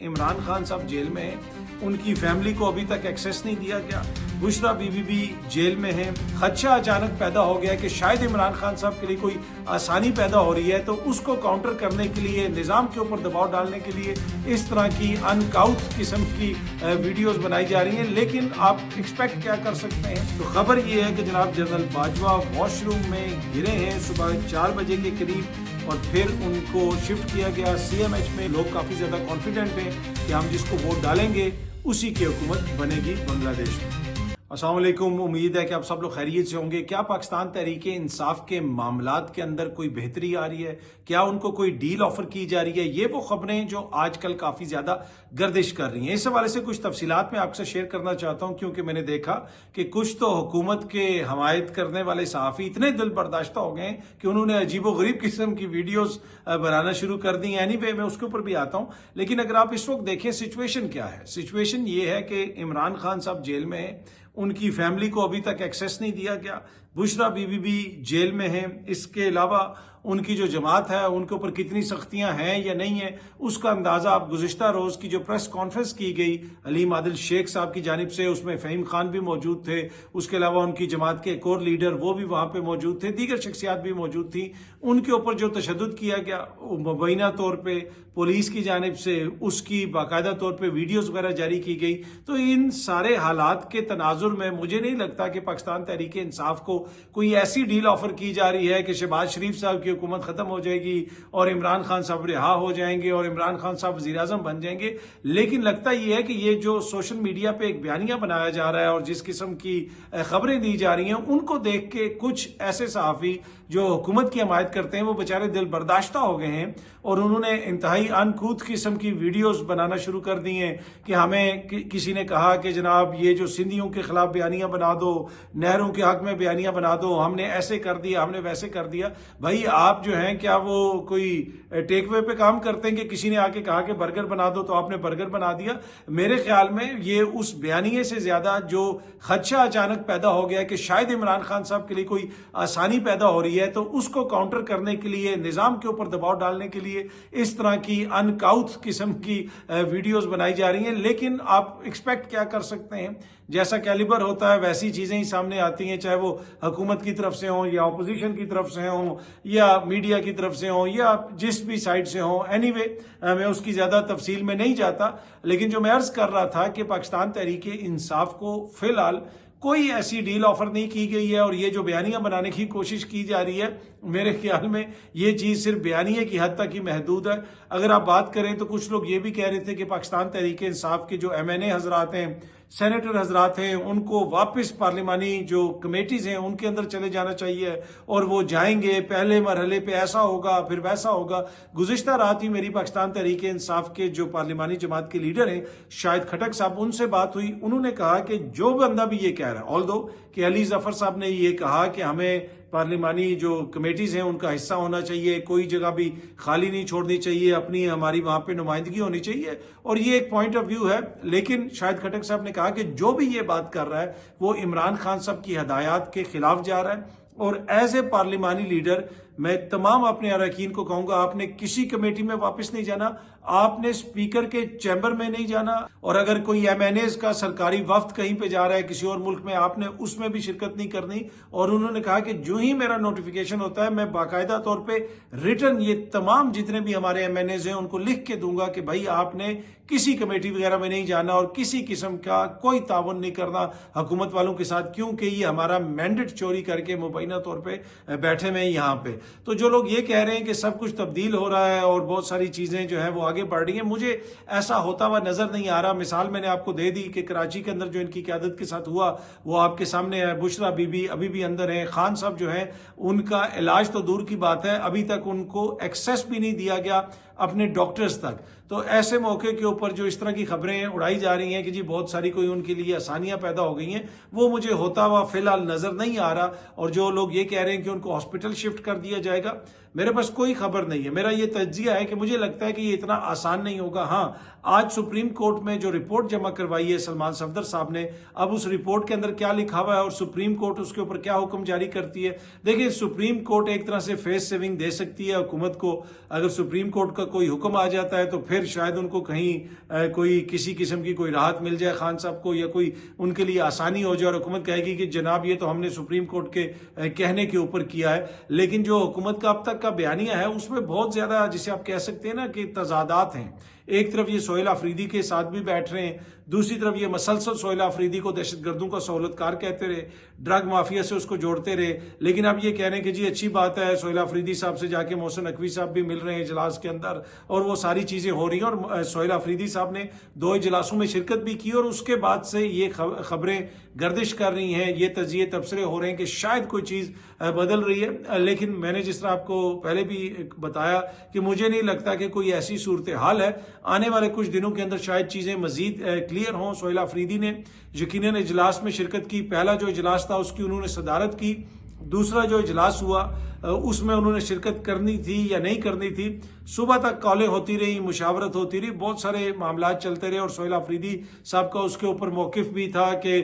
इमरान खान साहब जेल में हैं, उनकी फैमिली को अभी तक एक्सेस नहीं दिया गया। बुशरा बीबी भी जेल में हैं। खदशा अचानक पैदा हो गया कि शायद इमरान खान साहब के लिए कोई आसानी पैदा हो रही है, तो उसको काउंटर करने के लिए, निज़ाम के ऊपर दबाव डालने के लिए इस तरह की अनकाउथ किस्म की वीडियोस बनाई जा रही हैं। लेकिन आप एक्सपेक्ट क्या कर सकते हैं? तो खबर ये है कि जनाब जनरल बाजवा वॉशरूम में गिरे हैं सुबह 4 बजे के करीब, और फिर उनको शिफ्ट किया गया सीएमएच में। लोग काफ़ी ज़्यादा कॉन्फिडेंट हैं कि हम जिसको वोट डालेंगे उसी की हुकूमत बनेगी बांग्लादेश में। अस्सलाम वालेकुम, उम्मीद है कि आप सब लोग खैरियत से होंगे। क्या पाकिस्तान तहरीके इंसाफ के मामलात के अंदर कोई बेहतरी आ रही है? क्या उनको कोई डील ऑफर की जा रही है? ये वो खबरें जो आजकल काफ़ी ज़्यादा गर्दिश कर रही हैं। इस हवाले से कुछ तफसीलात मैं आपसे शेयर करना चाहता हूँ, क्योंकि मैंने देखा कि कुछ तो हुकूमत के हमायत करने वाले सहाफ़ी इतने दिल बर्दाश्ता हो गए कि उन्होंने अजीबो गरीब किस्म की वीडियोज़ बनाना शुरू कर दी। एनीवे, मैं उसके ऊपर भी आता हूँ। लेकिन अगर आप इस वक्त देखें सिचुएशन क्या है, सिचुएशन ये है कि इमरान खान साहब जेल में हैं, उनकी फैमिली को अभी तक एक्सेस नहीं दिया गया। बुशरा बीबी भी जेल में हैं। इसके अलावा उनकी जो जमात है उनके ऊपर कितनी सख्तियां हैं या नहीं है, उसका अंदाजा आप गुज़िश्ता रोज़ की जो प्रेस कॉन्फ्रेंस की गई अलीम आदिल शेख साहब की जानिब से, उसमें फ़हीम खान भी मौजूद थे। उसके अलावा उनकी जमात के एक और लीडर वो भी वहाँ पे मौजूद थे, दीगर शख्सियात भी मौजूद थी। उनके ऊपर जो तशद्दुद किया गया मुबैना तौर पर पुलिस की जानिब से, उसकी बाकायदा तौर पर वीडियोज़ वगैरह जारी की गई। तो इन सारे हालात के तनाजुर में मुझे नहीं लगता कि पाकिस्तान तहरीक इंसाफ को कोई ऐसी डील ऑफर की जा रही है कि शहबाज शरीफ साहब की हुकूमत खत्म हो जाएगी और इमरान खान साहब रिहा हो जाएंगे और इमरान खान साहब वज़ीर आज़म बन जाएंगे। लेकिन लगता यह है कि ये जो सोशल मीडिया पे एक बयानिया बनाया जा रहा है और जिस किस्म की खबरें दी जा रही हैं, उनको देख के कुछ ऐसे सहाफ़ी जो हुकूमत की हमायत करते हैं वो बेचारे दिल बर्दाश्ता हो गए हैं और उन्होंने इंतहाई अनकूथ किस्म की वीडियोस बनाना शुरू कर दी हैं कि हमें किसी ने कहा कि जनाब ये जो सिंधियों के खिलाफ बयानियां बना दो, नहरों के हक में बयानियां बना दो, हमने ऐसे कर दिया, हमने वैसे कर दिया। भाई आप जो हैं, क्या वो कोई टेक वे पे काम करते हैं कि किसी ने आके कहा कि बर्गर बना दो तो आपने बर्गर बना दिया? मेरे ख्याल में ये उस बयानिए से ज्यादा जो खदशा अचानक पैदा हो गया कि शायद इमरान खान साहब के लिए कोई आसानी पैदा हो रही है, तो उसको काउंटर करने के लिए, निज़ाम के ऊपर दबाव डालने के लिए इस तरह की अनकाउथ किस्म की वीडियोस बनाई जा रही हैं। लेकिन आप एक्सपेक्ट क्या कर सकते हैं? जैसा कैलिबर होता है वैसी चीज़ें ही सामने आती हैं, चाहे वो हुकूमत की तरफ से हों या अपोजिशन की तरफ से हों या मीडिया की तरफ से हों या जिस भी साइड से हों। एनीवे, मैं उसकी ज़्यादा तफसील में नहीं जाता। लेकिन जो मैं अर्ज़ कर रहा था कि पाकिस्तान तहरीके इंसाफ को फ़िलहाल कोई ऐसी डील ऑफर नहीं की गई है और ये जो बयानियां बनाने की कोशिश की जा रही है, मेरे ख्याल में ये चीज़ सिर्फ बयानिए की हद तक ही महदूद है। अगर आप बात करें तो कुछ लोग ये भी कह रहे थे कि पाकिस्तान तहरीक इंसाफ के जो MNA हजरात हैं, सेनेटर हजरात हैं, उनको वापस पार्लिमानी जो कमेटीज़ हैं उनके अंदर चले जाना चाहिए और वो जाएंगे, पहले मरहले पे ऐसा होगा फिर वैसा होगा। गुज़िश्ता रात ही मेरी पाकिस्तान तहरीक इंसाफ के जो पार्लिमानी जमात के लीडर हैं शाहिद खटक साहब, उनसे बात हुई। उन्होंने कहा कि जो बंदा भी ये कह रहा है, ऑल्दो कि अली जफर साहब ने ये कहा कि हमें पार्लिमानी जो कमेटीज़ हैं उनका हिस्सा होना चाहिए, कोई जगह भी खाली नहीं छोड़नी चाहिए, अपनी हमारी वहाँ पे नुमाइंदगी होनी चाहिए, और ये एक पॉइंट ऑफ व्यू है। लेकिन शाहिद खटक साहब ने कहा कि जो भी ये बात कर रहा है वो इमरान खान साहब की हदायत के खिलाफ जा रहा है। और एज ए पार्लिमानी लीडर मैं तमाम अपने अरकान को कहूँगा, आपने किसी कमेटी में वापस नहीं जाना, आपने स्पीकर के चैम्बर में नहीं जाना, और अगर कोई MNAs का सरकारी वफ्द कहीं पे जा रहा है किसी और मुल्क में, आपने उसमें भी शिरकत नहीं करनी। और उन्होंने कहा कि जो ही मेरा नोटिफिकेशन होता है मैं बाकायदा तौर पे रिटर्न ये तमाम जितने भी हमारे MNAs हैं उनको लिख के दूंगा कि भाई आपने किसी कमेटी वगैरह में नहीं जाना और किसी किस्म का कोई ताउन नहीं करना हुकूमत वालों के साथ, क्योंकि ये हमारा मैंडेट चोरी करके मुबैना तौर पर बैठे हुए हैं यहाँ पे। तो जो लोग ये कह रहे हैं कि सब कुछ तब्दील हो रहा है और बहुत सारी चीज़ें जो है वो आगे बढ़ रही हैं, मुझे ऐसा होता हुआ नजर नहीं आ रहा। मिसाल मैंने आपको दे दी कि कराची के अंदर जो इनकी क़यादत के साथ हुआ वो आपके सामने है। बुशरा बीबी अभी भी अंदर है। खान साहब जो है उनका इलाज तो दूर की बात है, अभी तक उनको एक्सेस भी नहीं दिया गया अपने डॉक्टर्स तक। तो ऐसे मौके के ऊपर जो इस तरह की खबरें उड़ाई जा रही हैं कि जी बहुत सारी कोई उनके लिए आसानियां पैदा हो गई हैं, वो मुझे होता हुआ फिलहाल नजर नहीं आ रहा। और जो लोग ये कह रहे हैं कि उनको हॉस्पिटल शिफ्ट कर दिया जाएगा, मेरे पास कोई खबर नहीं है। मेरा ये तज्जिया है कि मुझे लगता है कि ये इतना आसान नहीं होगा। हाँ, आज सुप्रीम कोर्ट में जो रिपोर्ट जमा करवाई है सलमान सफदर साहब ने, अब उस रिपोर्ट के अंदर क्या लिखा हुआ है और सुप्रीम कोर्ट उसके ऊपर क्या हुक्म जारी करती है। देखिए, सुप्रीम कोर्ट एक तरह से फेस सेविंग दे सकती है हुकूमत को। अगर सुप्रीम कोर्ट का कोई हुक्म आ जाता है तो फिर शायद उनको कहीं कोई किसी किस्म की कोई राहत मिल जाए खान साहब को, या कोई उनके लिए आसानी हो जाए और हुकूमत कहेगी कि जनाब ये तो हमने सुप्रीम कोर्ट के कहने के ऊपर किया है। लेकिन जो हुकूमत का अब तक का बयानिया है उसमें बहुत ज्यादा, जिसे आप कह सकते हैं ना कि तजादात हैं। एक तरफ ये सोहेल अफरीदी के साथ भी बैठ रहे हैं, दूसरी तरफ ये मसलसल सोहेल अफरीदी को दहशतगर्दों का सहूलतकार कहते रहे, ड्रग माफिया से उसको जोड़ते रहे। लेकिन अब ये कह रहे हैं कि जी अच्छी बात है, सोहेल अफरीदी साहब से जाके मोहसिन नकवी साहब भी मिल रहे हैं इजलास के अंदर और वो सारी चीजें हो रही हैं। और सोहेल अफरीदी साहब ने 2 इजलासों में शिरकत भी की और उसके बाद से ये खबरें गर्दिश कर रही हैं, ये तजिए तबसरे हो रहे हैं कि शायद कोई चीज बदल रही है। लेकिन मैंने जिस तरह आपको पहले भी बताया कि मुझे नहीं लगता कि कोई ऐसी सूरत हाल है। आने वाले कुछ दिनों के अंदर शायद चीजें मजीद क्लियर हों। सोहेल अफरीदी ने यकीनन इजलास में शिरकत की। पहला जो इजलास था उसकी उन्होंने सदारत की, दूसरा जो इजलास हुआ उसमें उन्होंने शिरकत करनी थी या नहीं करनी थी। सुबह तक कॉलें होती रही, मुशावरत होती रही, बहुत सारे मामला चलते रहे और सोहेल अफरीदी साहब का उसके ऊपर मौकिफ भी था कि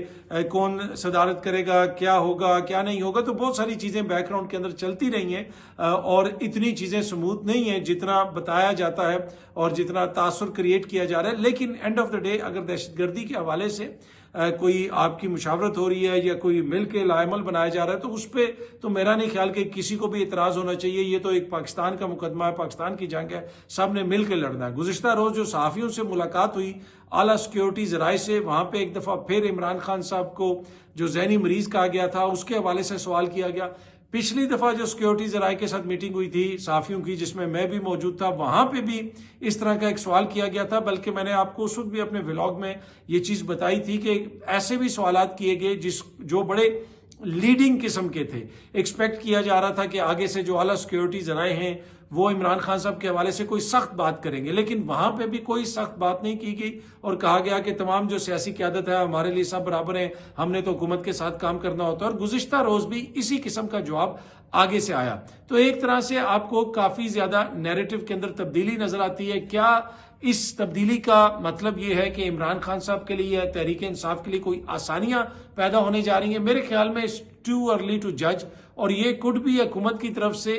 कौन सदारत करेगा, क्या होगा क्या नहीं होगा। तो बहुत सारी चीजें बैकग्राउंड के अंदर चलती रही हैं और इतनी चीजें स्मूथ नहीं है जितना बताया जाता है और जितना तासुर क्रिएट किया जा रहा है। लेकिन एंड ऑफ द डे अगर दहशतगर्दी के हवाले से कोई आपकी मुशावरत हो रही है या कोई मिल के लाइमल बनाया जा रहा है तो उस पर तो मेरा नहीं ख्याल कि किसी को भी इतराज होना चाहिए। ये तो एक पाकिस्तान का मुकदमा है, पाकिस्तान की जंग है, सब ने मिल के लड़ना है। गुज़िश्ता रोज जो सहाफियों से मुलाकात हुई आला सिक्योरिटी जराए से, वहां पे एक दफा फिर इमरान खान साहब को जो जहनी मरीज कहा गया था उसके हवाले से सवाल किया गया। पिछली दफा जो सिक्योरिटी जराए के साथ मीटिंग हुई थी सहाफियों की, जिसमें मैं भी मौजूद था, वहां पे भी इस तरह का एक सवाल किया गया था। बल्कि मैंने आपको उस वक्त भी अपने व्लॉग में ये चीज बताई थी कि ऐसे भी सवालात किए गए जो बड़े लीडिंग किस्म के थे। एक्सपेक्ट किया जा रहा था कि आगे से जो आला सिक्योरिटी जराए हैं वो इमरान खान साहब के हवाले से कोई सख्त बात करेंगे, लेकिन वहां पे भी कोई सख्त बात नहीं की गई और कहा गया कि तमाम जो सियासी क्यादत है हमारे लिए सब बराबर हैं, हमने तो हुकूमत के साथ काम करना होता है। और गुज़िश्ता रोज भी इसी किस्म का जवाब आगे से आया। तो एक तरह से आपको काफी ज्यादा नैरेटिव के अंदर तब्दीली नजर आती है। क्या इस तब्दीली का मतलब यह है कि इमरान खान साहब के लिए या तहरीक इंसाफ के लिए कोई आसानियां पैदा होने जा रही हैं? मेरे ख्याल में इट्स टू अर्ली टू जज, और ये कुड भी हुकूमत की तरफ से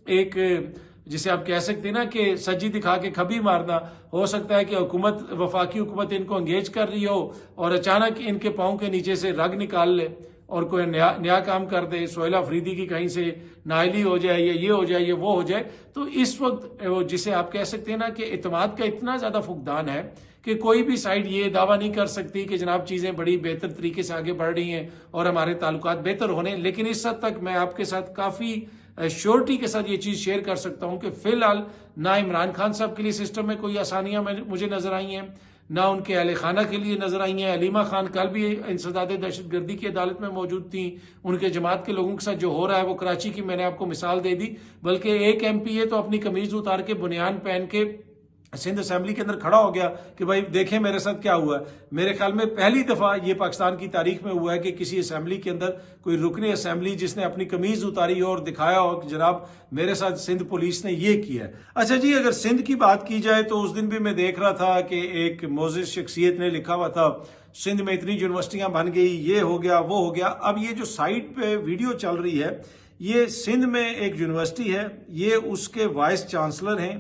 एक, जिसे आप कह सकते हैं ना कि सज्जी दिखा के खबी मारना। हो सकता है कि हुकूमत, वफाकी हुकूमत इनको एंगेज कर रही हो और अचानक इनके पाँव के नीचे से रग निकाल ले और कोई नया काम कर दे, सोहेल अफरीदी की कहीं से नाइली हो जाए या ये हो जाए या वो हो जाए। तो इस वक्त जिसे आप कह सकते हैं ना कि इत्मीनान का इतना ज्यादा फुकदान है कि कोई भी साइड ये दावा नहीं कर सकती कि जनाब चीजें बड़ी बेहतर तरीके से आगे बढ़ रही हैं और हमारे ताल्लुकात बेहतर होने। लेकिन इस हद तक मैं आपके साथ काफी श्योरिटी के साथ ये चीज शेयर कर सकता हूं कि फिलहाल ना इमरान खान साहब के लिए सिस्टम में कोई आसानियां मुझे नजर आई हैं, ना उनके अहले खाना के लिए नजर आई हैं। अलीमा खान कल भी इंसदाद दहशतगर्दी की अदालत में मौजूद थी। उनके जमात के लोगों के साथ जो हो रहा है वो कराची की मैंने आपको मिसाल दे दी। बल्कि एक MPA तो अपनी कमीज उतार के बुनियान पहन के सिंध असेंबली के अंदर खड़ा हो गया कि भाई देखें मेरे साथ क्या हुआ है। मेरे ख्याल में पहली दफा ये पाकिस्तान की तारीख में हुआ है कि किसी असेंबली के अंदर कोई रुकनी असेंबली जिसने अपनी कमीज उतारी हो और दिखाया हो कि जनाब मेरे साथ सिंध पुलिस ने ये किया है। अच्छा जी, अगर सिंध की बात की जाए तो उस दिन भी मैं देख रहा था कि एक मोजिज शख्सियत ने लिखा हुआ था सिंध में इतनी यूनिवर्सिटियां बन गई, ये हो गया वो हो गया। अब ये जो साइट पे वीडियो चल रही है ये सिंध में एक यूनिवर्सिटी है, ये उसके वाइस चांसलर हैं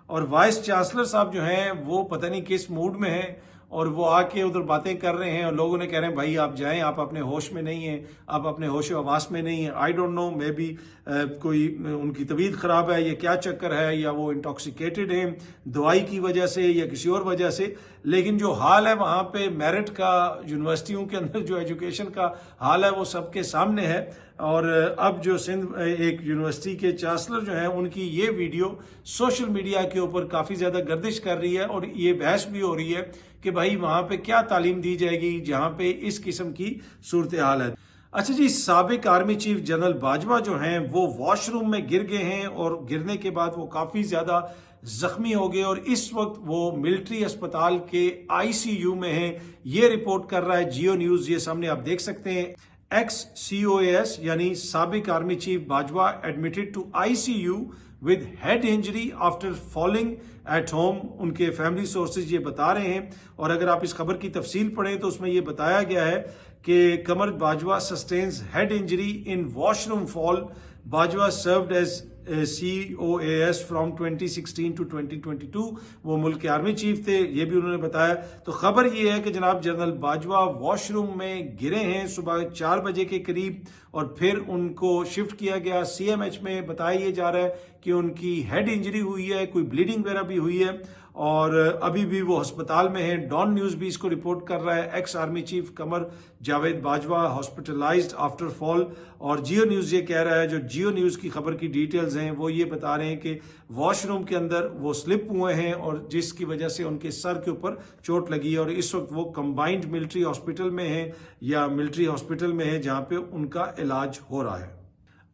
और वाइस चांसलर साहब जो हैं वो पता नहीं किस मूड में हैं और वो आके उधर बातें कर रहे हैं और लोगों ने कह रहे हैं भाई आप जाएं, आप अपने होश में नहीं हैं, आप अपने होश हवास में नहीं हैं। I don't know, may be कोई उनकी तबीयत खराब है या क्या चक्कर है, या वो इंटॉक्सिकेटेड हैं दवाई की वजह से या किसी और वजह से। लेकिन जो हाल है वहाँ पे मेरिट का, यूनिवर्सिटियों के अंदर जो एजुकेशन का हाल है वो सबके सामने है। और अब जो सिंध एक यूनिवर्सिटी के चांसलर जो हैं उनकी ये वीडियो सोशल मीडिया के ऊपर काफ़ी ज़्यादा गर्दिश कर रही है और ये बहस भी हो रही है कि भाई वहाँ पे क्या तालीम दी जाएगी जहाँ पे इस किस्म की सूरत हाल है। अच्छा जी, साबिक आर्मी चीफ जनरल बाजवा जो हैं वो वॉशरूम में गिर गए हैं और गिरने के बाद वो काफ़ी ज़्यादा जख्मी हो गए और इस वक्त वो मिलिट्री अस्पताल के ICU में हैं। ये रिपोर्ट कर रहा है जियो न्यूज़, ये सामने आप देख सकते हैं। ex-COAS यानी साबिक army chief Bajwa admitted to ICU with head injury after falling at home. उनके फैमिली सोर्सेज ये बता रहे हैं, और अगर आप इस खबर की तफसील पढ़ें तो उसमें ये बताया गया है कि Qamar Bajwa sustains head injury in washroom fall. Bajwa served as COAS from 2016 to 2022। वो मुल्क के आर्मी चीफ थे, ये भी उन्होंने बताया। तो खबर ये है कि जनाब जनरल बाजवा वॉशरूम में गिरे हैं सुबह 4 बजे के करीब, और फिर उनको शिफ्ट किया गया CMH में। बताया ये जा रहा है कि उनकी हेड इंजरी हुई है, कोई ब्लीडिंग वगैरह भी हुई है, और अभी भी वो अस्पताल में है। डॉन न्यूज़ भी इसको रिपोर्ट कर रहा है, ex army chief Qamar Javed Bajwa hospitalised after fall. और जियो न्यूज़ ये कह रहा है, जो जियो न्यूज़ की खबर की डिटेल्स हैं वो ये बता रहे हैं कि वॉशरूम के अंदर वो स्लिप हुए हैं और जिसकी वजह से उनके सर के ऊपर चोट लगी है, और इस वक्त वो कंबाइंड मिलिट्री हॉस्पिटल में है या मिलिट्री हॉस्पिटल में है जहां पे उनका इलाज हो रहा है।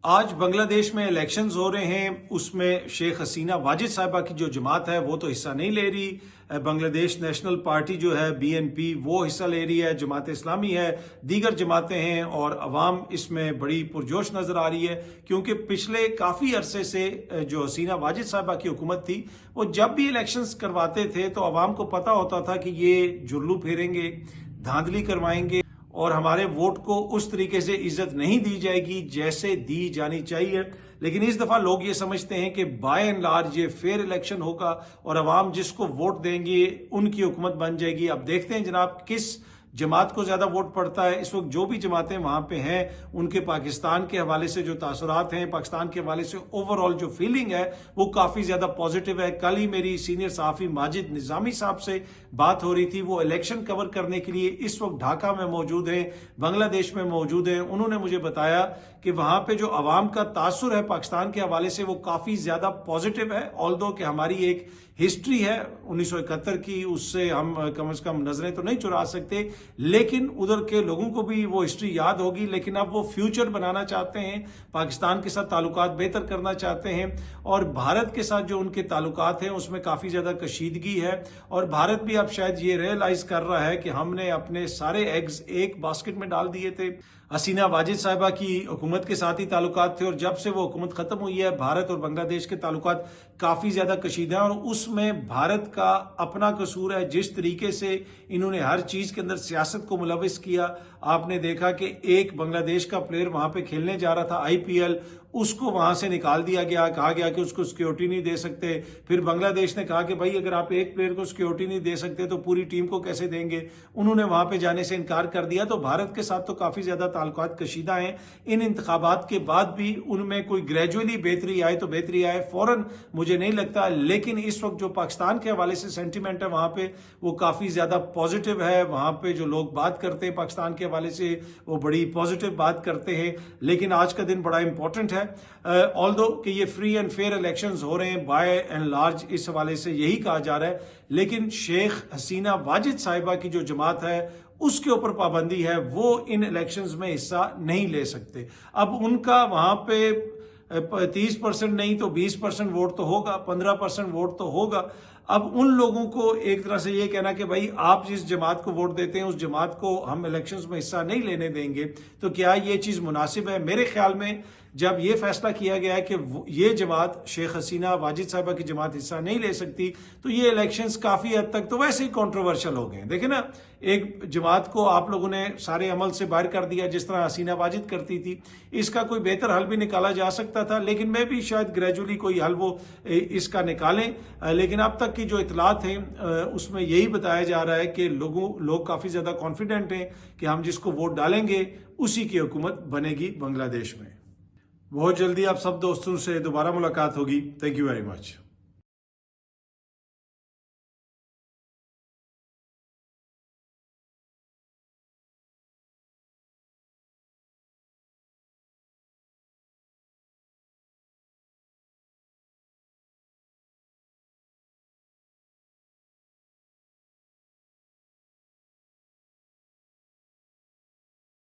आज बांग्लादेश में इलेक्शंस हो रहे हैं, उसमें शेख हसीना वाजिद साहिबा की जो जमात है वो तो हिस्सा नहीं ले रही। बांग्लादेश नेशनल पार्टी जो है BNP वो हिस्सा ले रही है, जमात इस्लामी है, दीगर जमातें हैं, और अवाम इसमें बड़ी पुरजोश नजर आ रही है। क्योंकि पिछले काफ़ी अरसे से जो हसीना वाजिद साहिबा की हुकूमत थी, वो जब भी इलेक्शंस करवाते थे तो अवाम को पता होता था कि ये जुल्लू फेरेंगे, धांधली करवाएंगे, और हमारे वोट को उस तरीके से इज्जत नहीं दी जाएगी जैसे दी जानी चाहिए। लेकिन इस दफा लोग ये समझते हैं कि बाय एंड लार्ज ये फेयर इलेक्शन होगा और अवाम जिसको वोट देंगे उनकी हुकूमत बन जाएगी। अब देखते हैं जनाब किस जमात को ज्यादा वोट पड़ता है। इस वक्त जो भी जमातें वहां पे हैं उनके पाकिस्तान के हवाले से जो तासुरात हैं, पाकिस्तान के हवाले से ओवरऑल जो फीलिंग है वो काफी ज्यादा पॉजिटिव है। कल ही मेरी सीनियर सहाफी माजिद निजामी साहब से बात हो रही थी, वो इलेक्शन कवर करने के लिए इस वक्त ढाका में मौजूद हैं, बांग्लादेश में मौजूद हैं। उन्होंने मुझे बताया कि वहां पे जो अवाम का तासुर है पाकिस्तान के हवाले से वो काफी ज्यादा पॉजिटिव है। ऑल्दो कि हमारी एक हिस्ट्री है 1971 की, उससे हम कम से कम नजरें तो नहीं चुरा सकते, लेकिन उधर के लोगों को भी वो हिस्ट्री याद होगी। लेकिन अब वो फ्यूचर बनाना चाहते हैं, पाकिस्तान के साथ ताल्लुकात बेहतर करना चाहते हैं, और भारत के साथ जो उनके ताल्लुकात हैं उसमें काफी ज्यादा कशीदगी है। और भारत भी अब शायद ये रियलाइज कर रहा है कि हमने अपने सारे एग्स एक बास्केट में डाल दिए थे। हसीना वाजिद साहिबा की हुकूमत के साथ ही ताल्लुकात थे, और जब से वो हुकूमत खत्म हुई है भारत और बांग्लादेश के ताल्लुकात काफी ज्यादा कशीदा हैं, और उसमें भारत का अपना कसूर है। जिस तरीके से इन्होंने हर चीज के अंदर सियासत को मुलविस किया, आपने देखा कि एक बांग्लादेश का प्लेयर वहां पे खेलने जा रहा था IPL, उसको वहां से निकाल दिया गया, कहा गया कि उसको सिक्योरिटी नहीं दे सकते। फिर बांग्लादेश ने कहा कि भाई अगर आप एक प्लेयर को सिक्योरिटी नहीं दे सकते तो पूरी टीम को कैसे देंगे, उन्होंने वहां पे जाने से इनकार कर दिया। तो भारत के साथ तो काफी ज्यादा ताल्लुकात कशीदा हैं। इन इंतखाबात के बाद भी उनमें कोई ग्रेजुअली बेहतरी आए तो बेहतरी आए, फौरन मुझे नहीं लगता। लेकिन इस वक्त जो पाकिस्तान के हवाले से सेंटिमेंट है वहां पे वो काफी ज्यादा पॉजिटिव है। वहां पे जो लोग बात करते हैं पाकिस्तान के हवाले से वो बड़ी पॉजिटिव बात करते हैं। लेकिन आज का दिन बड़ा इंपॉर्टेंट है, ऑल्दो कि ये फ्री एंड फेयर इलेक्शंस हो रहे हैं बाय एंड लार्ज, इस हवाले से यही कहा जा रहा है। लेकिन शेख हसीना वाजिद साहिबा की जो जमात है उसके ऊपर पाबंदी है, वो इन इलेक्शंस में हिस्सा नहीं ले सकते। अब उनका वहां पे 30% नहीं तो 20% वोट तो होगा, 15% वोट तो होगा। अब उन लोगों को एक तरह से ये कहना कि भाई आप जिस जमात को वोट देते हैं उस जमात को हम इलेक्शंस में हिस्सा नहीं लेने देंगे, तो क्या ये चीज मुनासिब है? मेरे ख्याल में जब ये फैसला किया गया है कि ये जमात शेख हसीना वाजिद साहिबा की जमात हिस्सा नहीं ले सकती, तो ये इलेक्शंस काफी हद तक तो वैसे ही कंट्रोवर्शियल हो गए। देखे ना, एक जमात को आप लोगों ने सारे अमल से बाहर कर दिया जिस तरह हसीना वाजिद करती थी। इसका कोई बेहतर हल भी निकाला जा सकता था, लेकिन मैं भी शायद ग्रेजुअली कोई हल वो इसका निकालें। लेकिन अब तक की जो इतलात हैं उसमें यही बताया जा रहा है कि लोग काफी ज्यादा कॉन्फिडेंट हैं कि हम जिसको वोट डालेंगे उसी की हुकूमत बनेगी बांग्लादेश में। बहुत जल्दी आप सब दोस्तों से दोबारा मुलाकात होगी। Thank you very much.